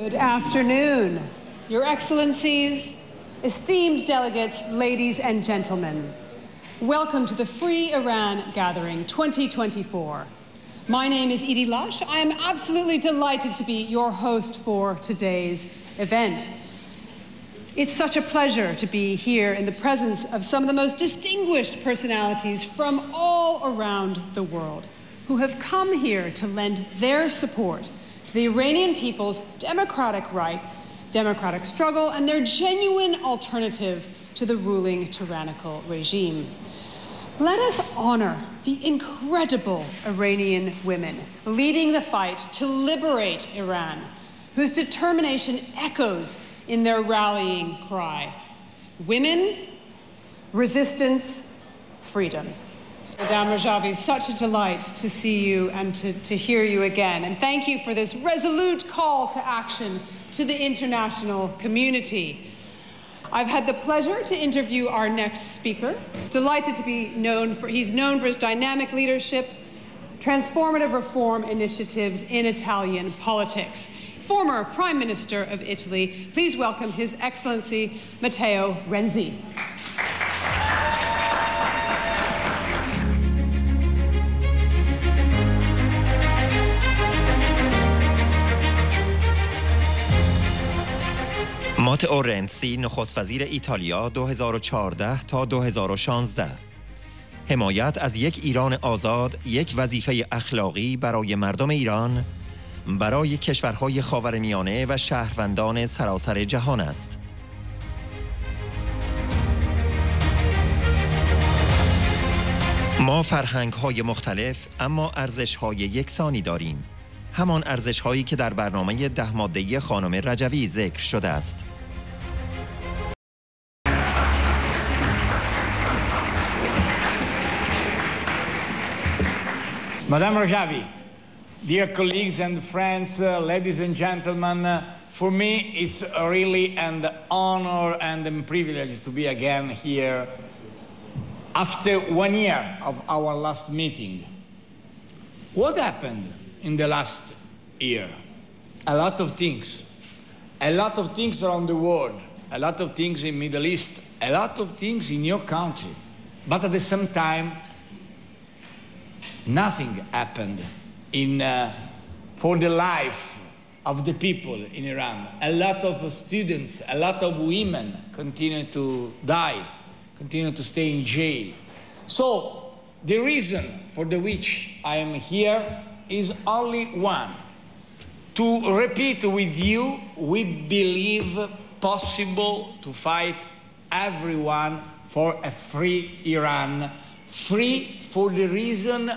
Good afternoon, Your Excellencies, esteemed delegates, ladies and gentlemen. Welcome to the Free Iran Gathering 2024. My name is Edie Lush. I am absolutely delighted to be your host for today's event. It's such a pleasure to be here in the presence of some of the most distinguished personalities from all around the world who have come here to lend their support to the Iranian people's democratic right, democratic struggle, and their genuine alternative to the ruling tyrannical regime. Let us honor the incredible Iranian women leading the fight to liberate Iran, whose determination echoes in their rallying cry. Women, resistance, freedom. Madame Rajavi, such a delight to see you and to hear you again. And thank you for this resolute call to action to the international community. I've had the pleasure to interview our next speaker. Delighted to be he's known for his dynamic leadership, transformative reform initiatives in Italian politics. Former Prime Minister of Italy, please welcome His Excellency Matteo Renzi. ماتئو رنسی نخست وزیر ایتالیا 2014 تا 2016. حمایت از یک ایران آزاد یک وظیفه اخلاقی برای مردم ایران، برای کشورهای خاورمیانه و شهروندان سراسر جهان است. ما فرهنگ‌های مختلف اما ارزش‌های یکسانی داریم. همان ارزش‌هایی که در برنامه 10 ماده‌ای خانم رجوی ذکر شده است. Madame Rajavi, dear colleagues and friends, ladies and gentlemen, for me it's really an honor and a privilege to be again here after 1 year of our last meeting. What happened in the last year? A lot of things. A lot of things around the world, a lot of things in Middle East, a lot of things in your country. But at the same time, nothing happened for the life of the people in Iran. A lot of students, a lot of women continue to die, continue to stay in jail. So the reason for which I am here is only one. To repeat with you, we believe possible to fight everyone for a free Iran. Free for the reason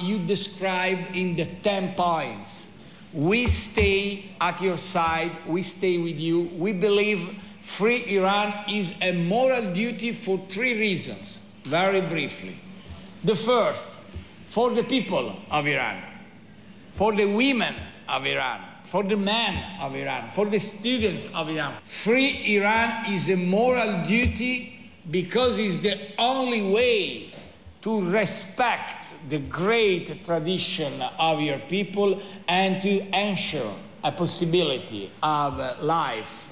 you described in the 10 points. We stay at your side, we stay with you. We believe free Iran is a moral duty for 3 reasons, very briefly. The first, for the people of Iran, for the women of Iran, for the men of Iran, for the students of Iran. Free Iran is a moral duty because it's the only way to respect the great tradition of your people and to ensure a possibility of life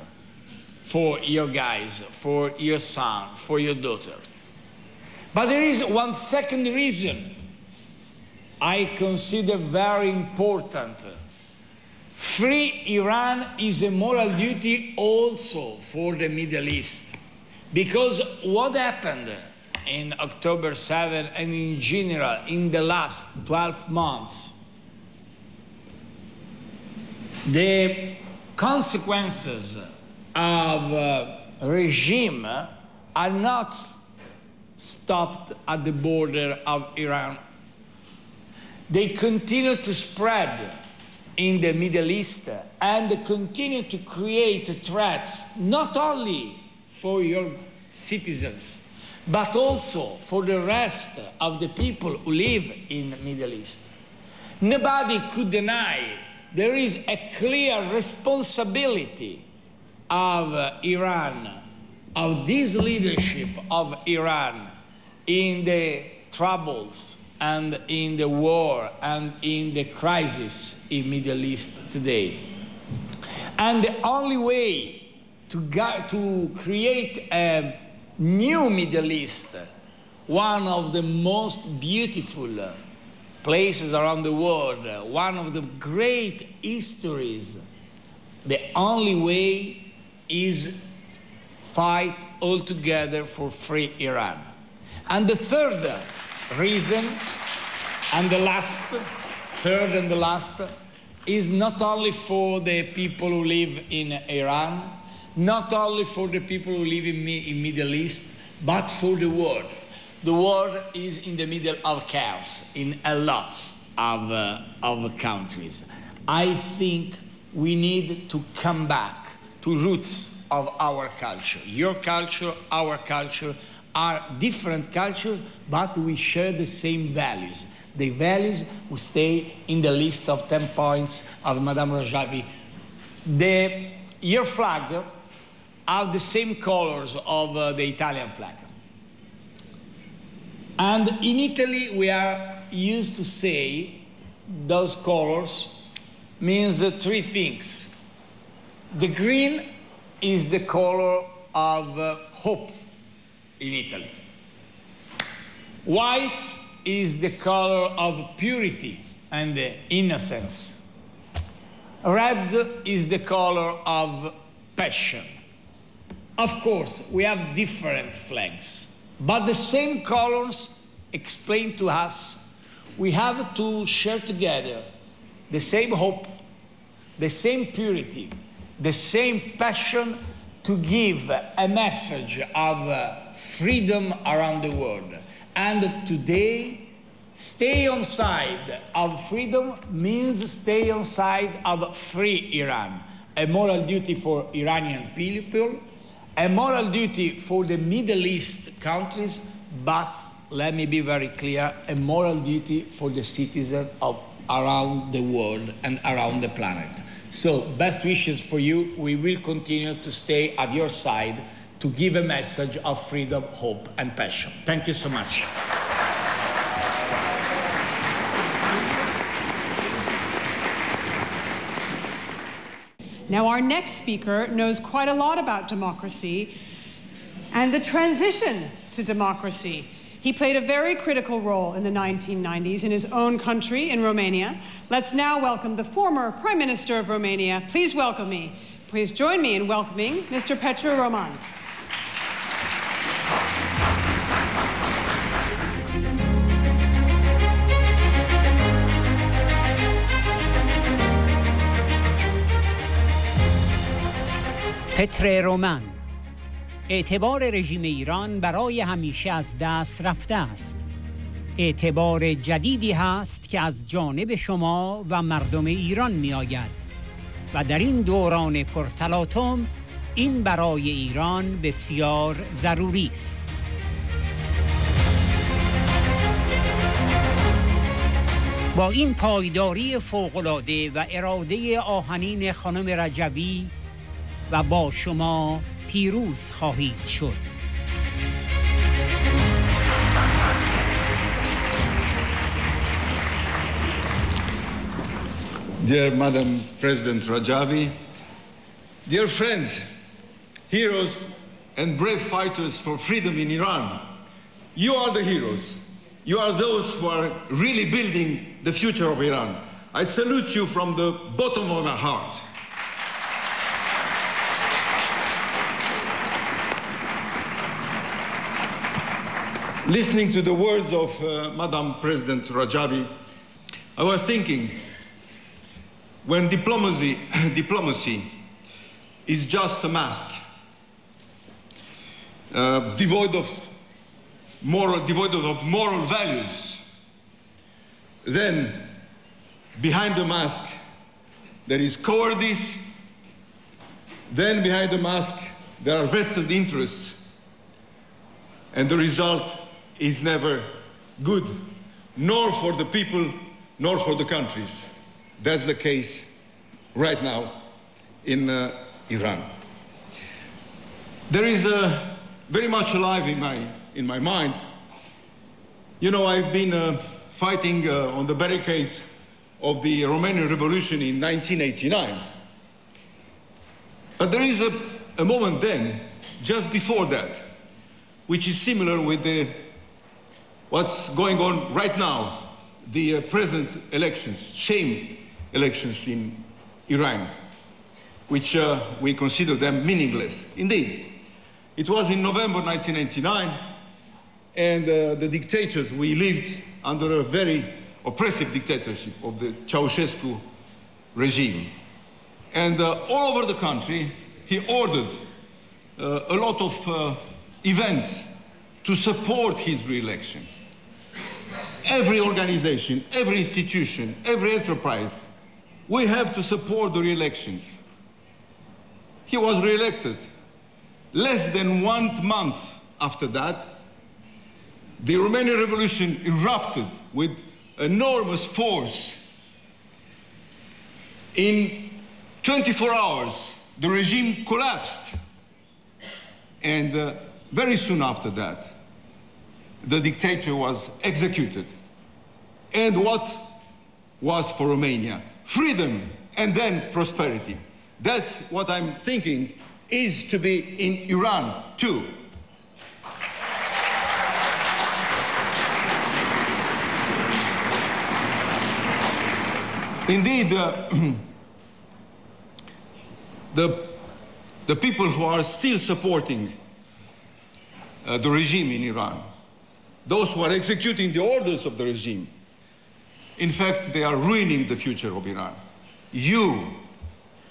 for your guys, for your son, for your daughter. But there is one second reason I consider very important. Free Iran is a moral duty also for the Middle East. Because what happened in October 7 and in general in the last 12 months, the consequences of regime are not stopped at the border of Iran. They continue to spread in the Middle East and continue to create threats not only for your citizens, but also for the rest of the people who live in the Middle East. Nobody could deny there is a clear responsibility of Iran, of this leadership of Iran in the troubles and in the war and in the crisis in Middle East today. And the only way to create a new Middle East, one of the most beautiful places around the world, one of the great histories, the only way is fight all together for free Iran. And the third reason, and the last, third and the last, is not only for the people who live in Iran, not only for the people who live in Middle East, but for the world. The world is in the middle of chaos in a lot of countries. I think we need to come back to roots of our culture. Your culture, our culture are different cultures, but we share the same values. The values who stay in the list of 10 points of Madame Rajavi. Your flag are the same colors of the Italian flag. And in Italy, we are used to say those colors means three things. The green is the color of hope in Italy. White is the color of purity and innocence. Red is the color of passion. Of course, we have different flags, but the same colors explain to us we have to share together the same hope, the same purity, the same passion to give a message of freedom around the world. And today, stay on side of freedom means stay on side of free Iran. A moral duty for Iranian people, a moral duty for the Middle East countries, but let me be very clear, a moral duty for the citizens of around the world and around the planet. So, best wishes for you. We will continue to stay at your side to give a message of freedom, hope, and passion. Thank you so much. Now, our next speaker knows quite a lot about democracy and the transition to democracy. He played a very critical role in the 1990s in his own country, in Romania. Let's now welcome the former Prime Minister of Romania. Please welcome me. Please join me in welcoming Mr. Petra Roman. پتر رومن. اعتبار رژیم ایران برای همیشه از دست رفته است. اعتبار جدیدی هست که از جانب شما و مردم ایران می آید و در این دوران پرتلاطم این برای ایران بسیار ضروری است. با این پایداری فوق‌العاده و اراده آهنین خانم رجوی و با شما پیروز خواهید شد. Dear Madam President Rajavi, dear friends, heroes and brave fighters for freedom in Iran, you are the heroes. You are those who are really building the future of Iran. I salute you from the bottom of my heart. Listening to the words of Madam President Rajavi, I was thinking, when diplomacy is just a mask, devoid of moral values, then behind the mask there is cowardice, then behind the mask there are vested interests, and the result is never good, nor for the people, nor for the countries. That's the case right now in Iran. There is very much alive in my mind. You know, I've been fighting on the barricades of the Romanian Revolution in 1989. But there is a moment then, just before that, which is similar with what's going on right now, the present elections, shame elections in Iran, which we consider them meaningless. Indeed, it was in November 1999, and the dictators, we lived under a very oppressive dictatorship of the Ceausescu regime. And all over the country, he ordered a lot of events to support his re-election. Every organization, every institution, every enterprise, we have to support the re-elections. He was re-elected. Less than 1 month after that, the Romanian Revolution erupted with enormous force. In 24 hours, the regime collapsed. And very soon after that, the dictator was executed. And what was for Romania? Freedom and then prosperity. That's what I'm thinking is to be in Iran too. Indeed, the people who are still supporting the regime in Iran, those who are executing the orders of the regime, in fact, they are ruining the future of Iran. You,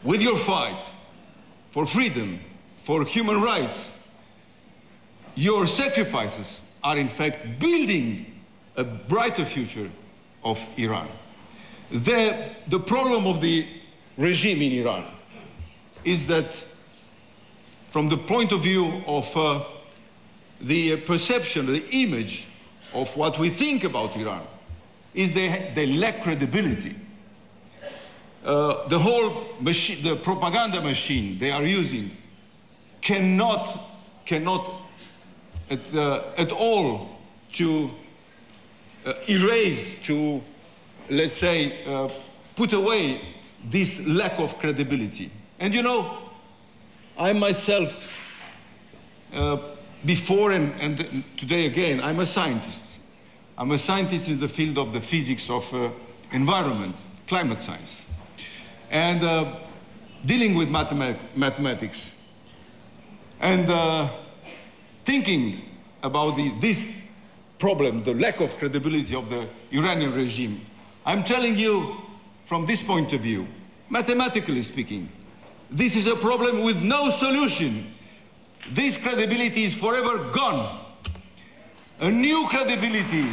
with your fight for freedom, for human rights, your sacrifices are in fact building a brighter future of Iran. The problem of the regime in Iran is that from the point of view of the perception, the image of what we think about Iran, is they lack credibility. The whole machine, the propaganda machine they are using cannot at all to erase, to, let's say, put away this lack of credibility. And you know, I myself, before and today again, I'm a scientist. I'm a scientist in the field of the physics of environment, climate science. And dealing with mathematics. And thinking about this problem, the lack of credibility of the Iranian regime, I'm telling you from this point of view, mathematically speaking, this is a problem with no solution. This credibility is forever gone. A new credibility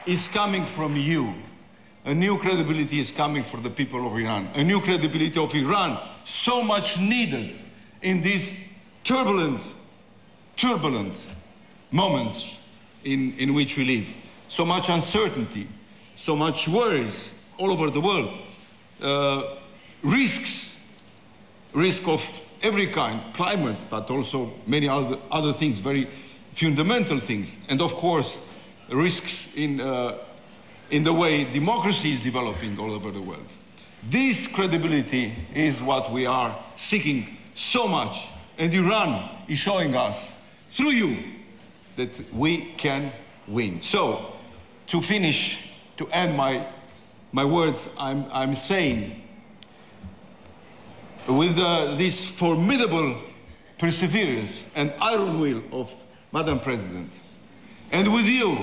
is coming from you. A new credibility is coming for the people of Iran. A new credibility of Iran, so much needed in these turbulent moments in which we live. So much uncertainty, so much worries all over the world. Risk of every kind, climate, but also many other things, very fundamental things. And of course, risks in the way democracy is developing all over the world. This credibility is what we are seeking so much. And Iran is showing us, through you, that we can win. So, to finish, to end my words, I'm saying, with this formidable perseverance and iron will of Madam President, and with you,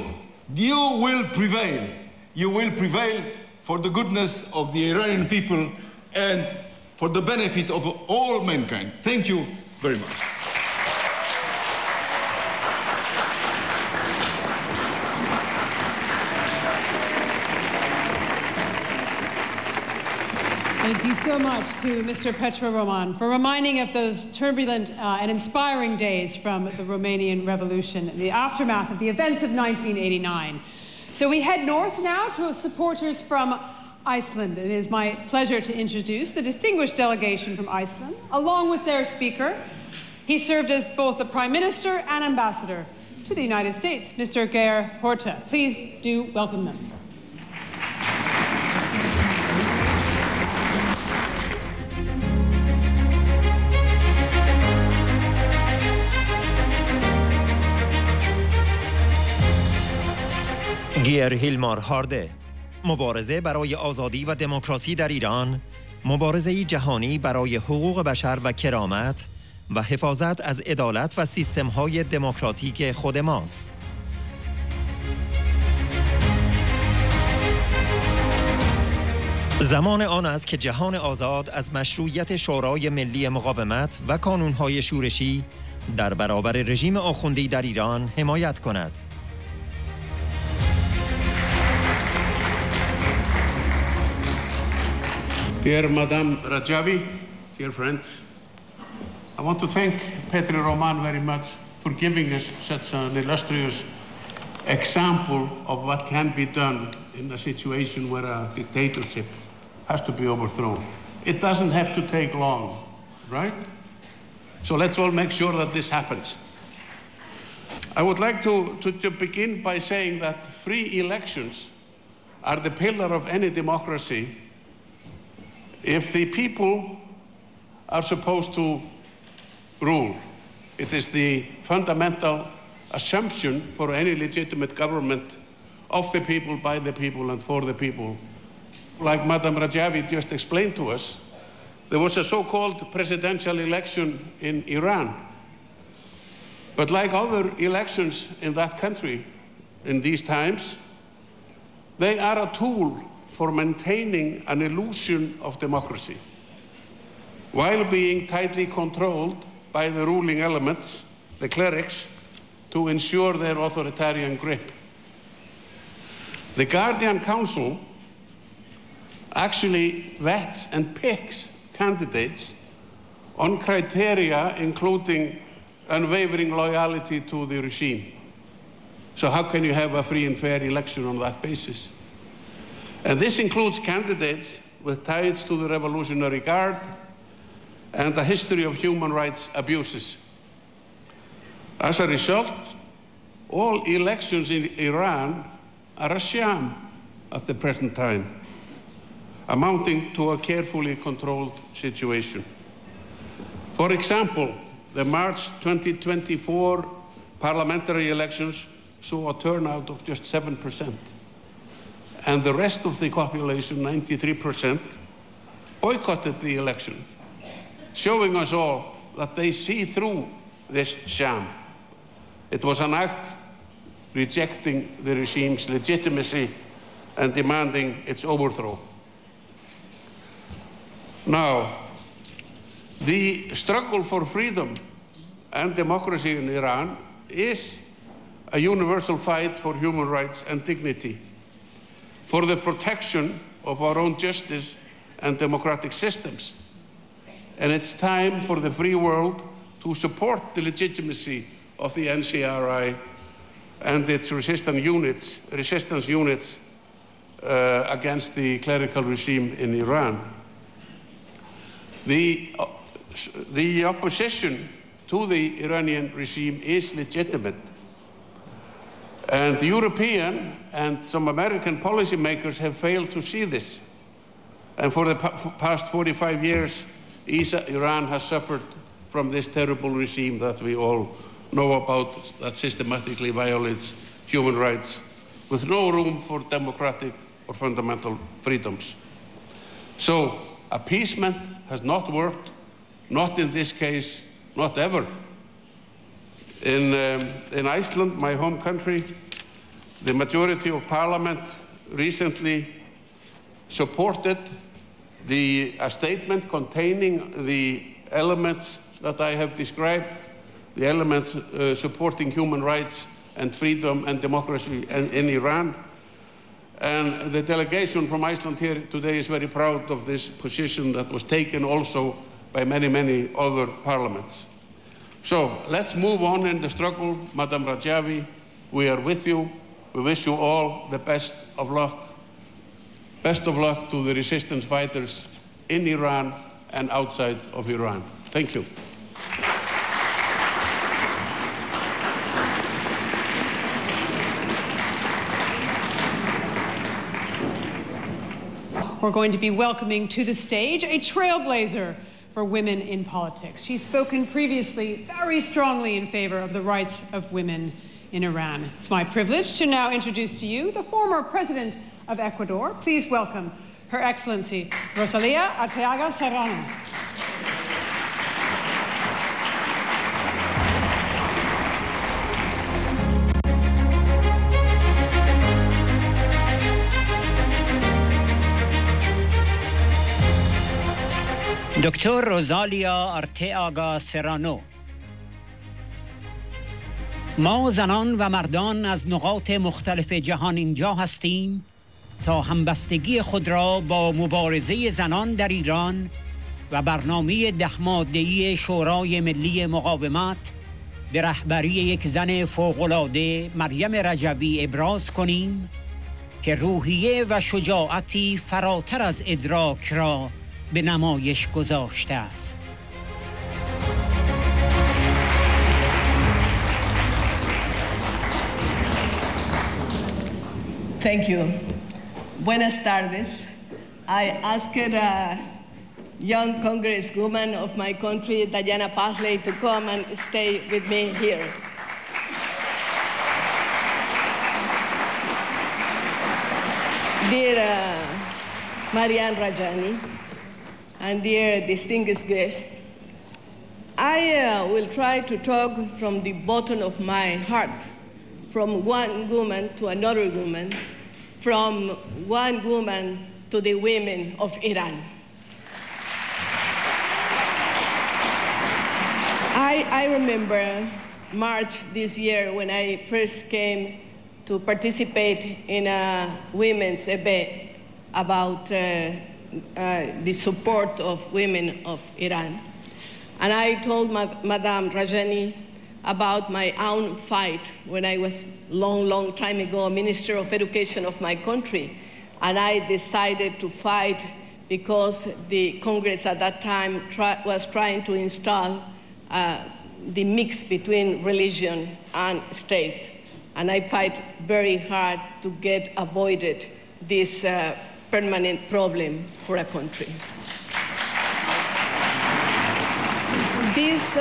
you will prevail. You will prevail for the goodness of the Iranian people and for the benefit of all mankind. Thank you very much. Thank you so much to Mr. Petra Roman for reminding of those turbulent and inspiring days from the Romanian Revolution, the aftermath of the events of 1989. So we head north now to supporters from Iceland. It is my pleasure to introduce the distinguished delegation from Iceland, along with their speaker. He served as both the Prime Minister and Ambassador to the United States, Mr. Geir Hjalmarsson. Please do welcome them. گیر هیلمار هارده، مبارزه برای آزادی و دموکراسی در ایران، مبارزه جهانی برای حقوق بشر و کرامت و حفاظت از عدالت و سیستم‌های دموکراتیک خود ماست. زمان آن است که جهان آزاد از مشروعیت شورای ملی مقاومت و کانون‌های شورشی در برابر رژیم آخوندی در ایران حمایت کند. Dear Madame Rajavi, dear friends, I want to thank Petra Roman very much for giving us such an illustrious example of what can be done in a situation where a dictatorship has to be overthrown. It doesn't have to take long, right? So let's all make sure that this happens. I would like to begin by saying that free elections are the pillar of any democracy. If the people are supposed to rule, it is the fundamental assumption for any legitimate government of the people, by the people, and for the people. Like Madam Rajavi just explained to us, there was a so-called presidential election in Iran. But like other elections in that country in these times, they are a tool for maintaining an illusion of democracy, while being tightly controlled by the ruling elements, the clerics, to ensure their authoritarian grip. The Guardian Council actually vets and picks candidates on criteria including unwavering loyalty to the regime. So how can you have a free and fair election on that basis? And this includes candidates with ties to the Revolutionary Guard and a history of human rights abuses. As a result, all elections in Iran are a sham at the present time, amounting to a carefully controlled situation. For example, the March 2024 parliamentary elections saw a turnout of just 7%. And the rest of the population, 93%, boycotted the election, showing us all that they see through this sham. It was an act rejecting the regime's legitimacy and demanding its overthrow. Now, the struggle for freedom and democracy in Iran is a universal fight for human rights and dignity, for the protection of our own justice and democratic systems. And it's time for the free world to support the legitimacy of the NCRI and its resistance units against the clerical regime in Iran. The opposition to the Iranian regime is legitimate. And the European and some American policymakers have failed to see this. And for the past 45 years, Iran has suffered from this terrible regime that we all know about, that systematically violates human rights, with no room for democratic or fundamental freedoms. So, appeasement has not worked, not in this case, not ever. In Iceland, my home country, the majority of parliament recently supported a statement containing the elements that I have described, the elements supporting human rights and freedom and democracy in Iran. And the delegation from Iceland here today is very proud of this position that was taken also by many, many other parliaments. So let's move on in the struggle. Madam Rajavi, we are with you. We wish you all the best of luck. Best of luck to the resistance fighters in Iran and outside of Iran. Thank you. We're going to be welcoming to the stage a trailblazer for women in politics. She's spoken previously very strongly in favor of the rights of women in Iran. It's my privilege to now introduce to you the former president of Ecuador. Please welcome Her Excellency Rosalia Sano. دکتر روزالیا آرتئاگا سرانو. ما زنان و مردان از نقاط مختلف جهان اینجا هستیم تا همبستگی خود را با مبارزه زنان در ایران و برنامه 10 ماده‌ای شورای ملی مقاومت به رهبری یک زن فوق‌العاده مریم رجوی ابراز کنیم که روحیه و شجاعتی فراتر از ادراک را به نمایش گذاشته است. Thank you. Buenas tardes. I asked a young congresswoman of my country, Diana Pasley, to come and stay with me here. Dear Marianne Rajani, and dear distinguished guests, I will try to talk from the bottom of my heart, from one woman to another woman, from one woman to the women of Iran. I remember March this year when I first came to participate in a women's event about the support of women of Iran. And I told Madame Rajani about my own fight when I was long time ago Minister of Education of my country. And I decided to fight because the Congress at that time was trying to install the mix between religion and state. And I fight very hard to get avoided this permanent problem for a country. This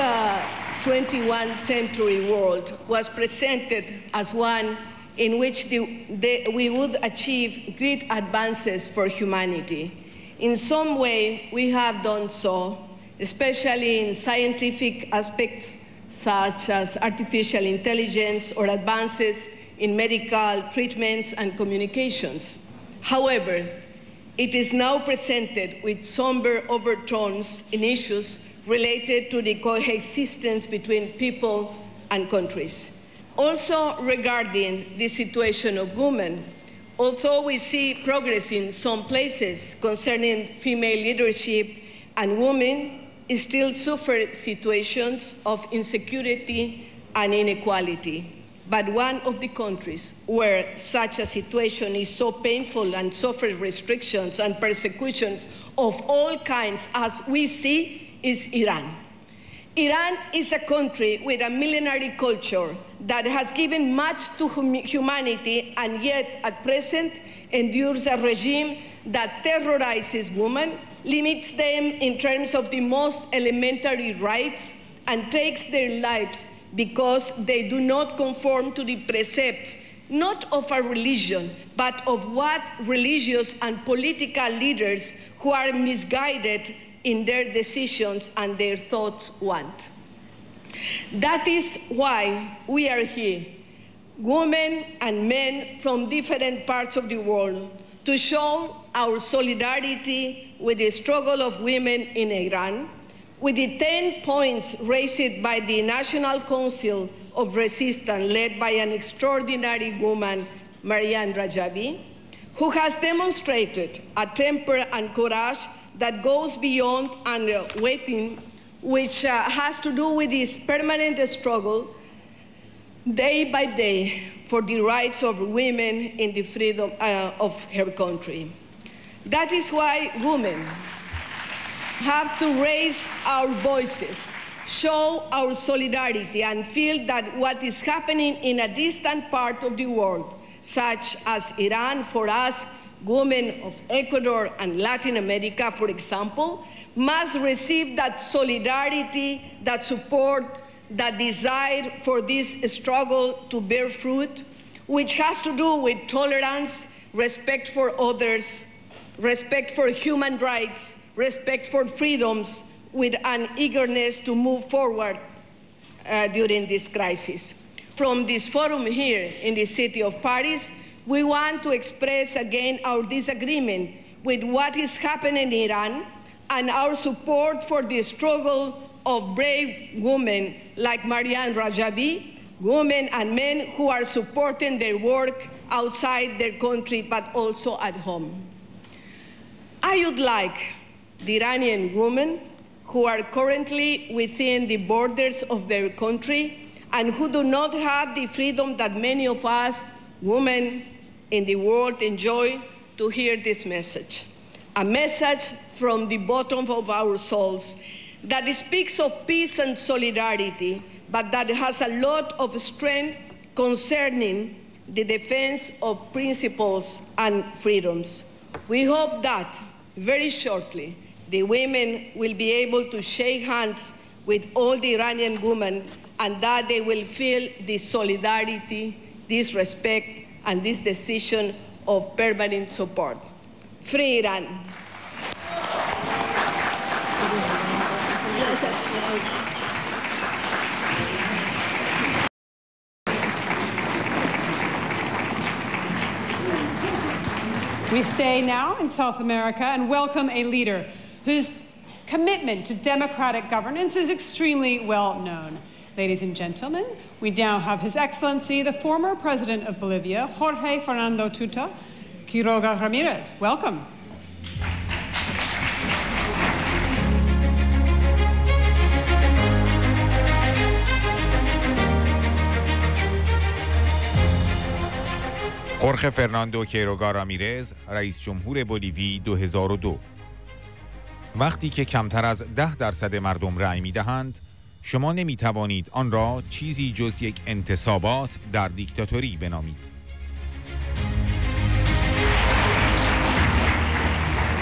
21st century world was presented as one in which we would achieve great advances for humanity. In some way, we have done so, especially in scientific aspects such as artificial intelligence or advances in medical treatments and communications. However, it is now presented with somber overtones in issues related to the coexistence between people and countries. Also regarding the situation of women, although we see progress in some places concerning female leadership, and women still suffer situations of insecurity and inequality. But one of the countries where such a situation is so painful and suffers restrictions and persecutions of all kinds as we see is Iran. Iran is a country with a millenary culture that has given much to humanity and yet at present endures a regime that terrorizes women, limits them in terms of the most elementary rights, and takes their lives because they do not conform to the precepts not of a religion, but of what religious and political leaders who are misguided in their decisions and their thoughts want. That is why we are here, women and men from different parts of the world, to show our solidarity with the struggle of women in Iran, with the 10 points raised by the National Council of Resistance led by an extraordinary woman, Mariam Rajavi, who has demonstrated a temper and courage that goes beyond and waiting, which has to do with this permanent struggle day by day for the rights of women in the freedom of her country. That is why women have to raise our voices, show our solidarity, and feel that what is happening in a distant part of the world, such as Iran, for us, women of Ecuador and Latin America, for example, must receive that solidarity, that support, that desire for this struggle to bear fruit, which has to do with tolerance, respect for others, respect for human rights, respect for freedoms, with an eagerness to move forward during this crisis. From this forum here in the city of Paris, we want to express again our disagreement with what is happening in Iran and our support for the struggle of brave women like Mariam Rajavi, women and men who are supporting their work outside their country but also at home. I would like the Iranian women who are currently within the borders of their country and who do not have the freedom that many of us women in the world enjoy to hear this message. A message from the bottom of our souls that speaks of peace and solidarity, but that has a lot of strength concerning the defense of principles and freedoms. We hope that very shortly the women will be able to shake hands with all the Iranian women and that they will feel this solidarity, this respect, and this decision of permanent support. Free Iran. We stay now in South America and welcome a leader whose commitment to democratic governance is extremely well known. Ladies and gentlemen, we now have His Excellency, the former President of Bolivia, Jorge Fernando Tuta Quiroga Ramirez. Welcome. خورخه فرناندو کیروگا رامیرز، رئیس جمهور بولیوی 2002. وقتی که کمتر از 10% مردم رأی می‌دهند، شما نمی‌توانید آن را چیزی جز یک انتصابات در دیکتاتوری بنامید.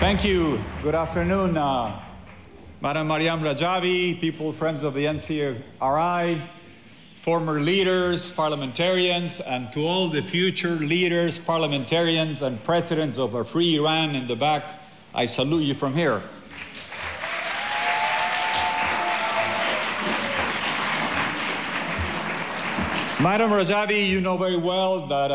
Thank you. Good afternoon, Madam Mariam Rajavi, people, friends of the NCRI, former leaders, parliamentarians, and to all the future leaders, parliamentarians, and presidents of a free Iran in the back, I salute you from here. Madam Rajavi, you know very well that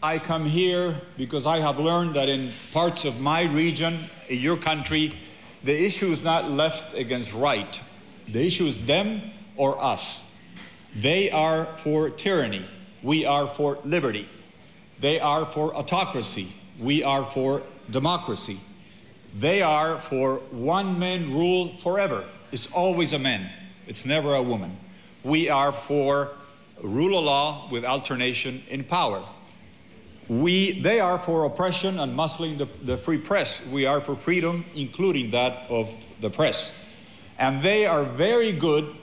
I come here because I have learned that in parts of my region, in your country, the issue is not left against right. The issue is them or us. They are for tyranny. We are for liberty. They are for autocracy. We are for democracy. They are for one man rule forever. It's always a man. It's never a woman. We are for rule of law with alternation in power. They are for oppression and muscling the free press. We are for freedom, including that of the press. And they are very good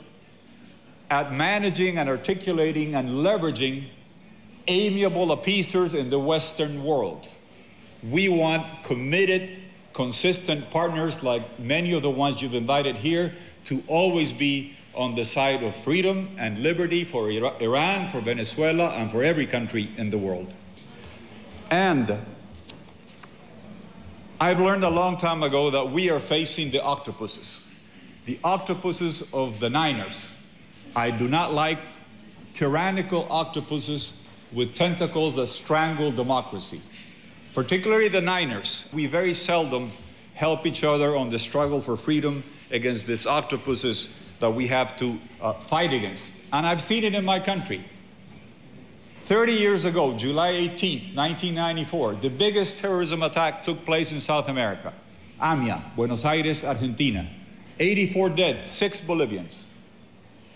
at managing and articulating and leveraging amiable appeasers in the Western world. We want committed, consistent partners like many of the ones you've invited here to always be on the side of freedom and liberty for Iran, for Venezuela, and for every country in the world. And I've learned a long time ago that we are facing the octopuses of the Niners. I do not like tyrannical octopuses with tentacles that strangle democracy, particularly the Niners. We very seldom help each other on the struggle for freedom against these octopuses that we have to fight against. And I've seen it in my country. 30 years ago, July 18th, 1994, the biggest terrorism attack took place in South America. AMIA, Buenos Aires, Argentina. 84 dead, 6 Bolivians.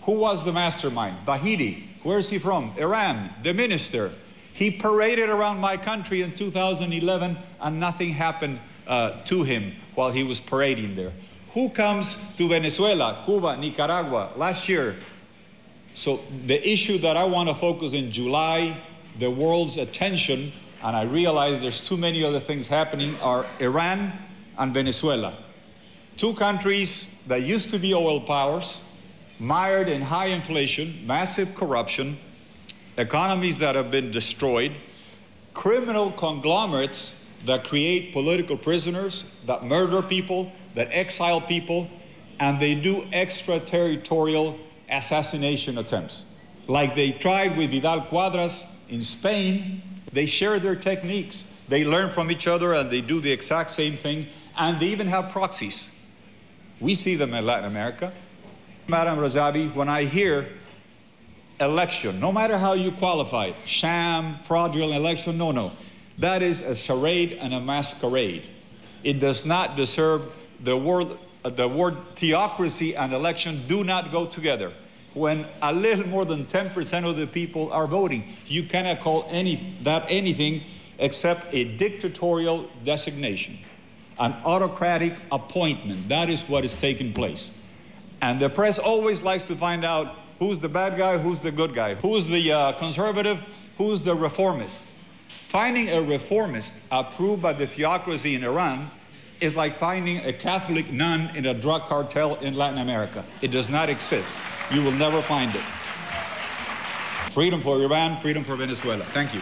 Who was the mastermind? Bahidi. Where is he from? Iran, the minister. He paraded around my country in 2011 and nothing happened to him while he was parading there. Who comes to Venezuela, Cuba, Nicaragua last year? So the issue that I want to focus in July, the world's attention, and I realize there's too many other things happening, are Iran and Venezuela. Two countries that used to be oil powers, mired in high inflation, massive corruption, economies that have been destroyed, criminal conglomerates that create political prisoners, that murder people, that exile people, and they do extraterritorial assassination attempts. Like they tried with Vidal Quadras in Spain, they share their techniques. They learn from each other and they do the exact same thing, and they even have proxies. We see them in Latin America. Madam Rajavi, when I hear election, no matter how you qualify it, sham, fraudulent election, no. That is a charade and a masquerade. It does not deserve the word theocracy and election do not go together. When a little more than 10% of the people are voting, you cannot call that anything except a dictatorial designation, an autocratic appointment. That is what is taking place. And the press always likes to find out who's the bad guy, who's the good guy, who's the conservative, who's the reformist. Finding a reformist approved by the theocracy in Iran is like finding a Catholic nun in a drug cartel in Latin America. It does not exist. You will never find it. Freedom for Iran, freedom for Venezuela. Thank you.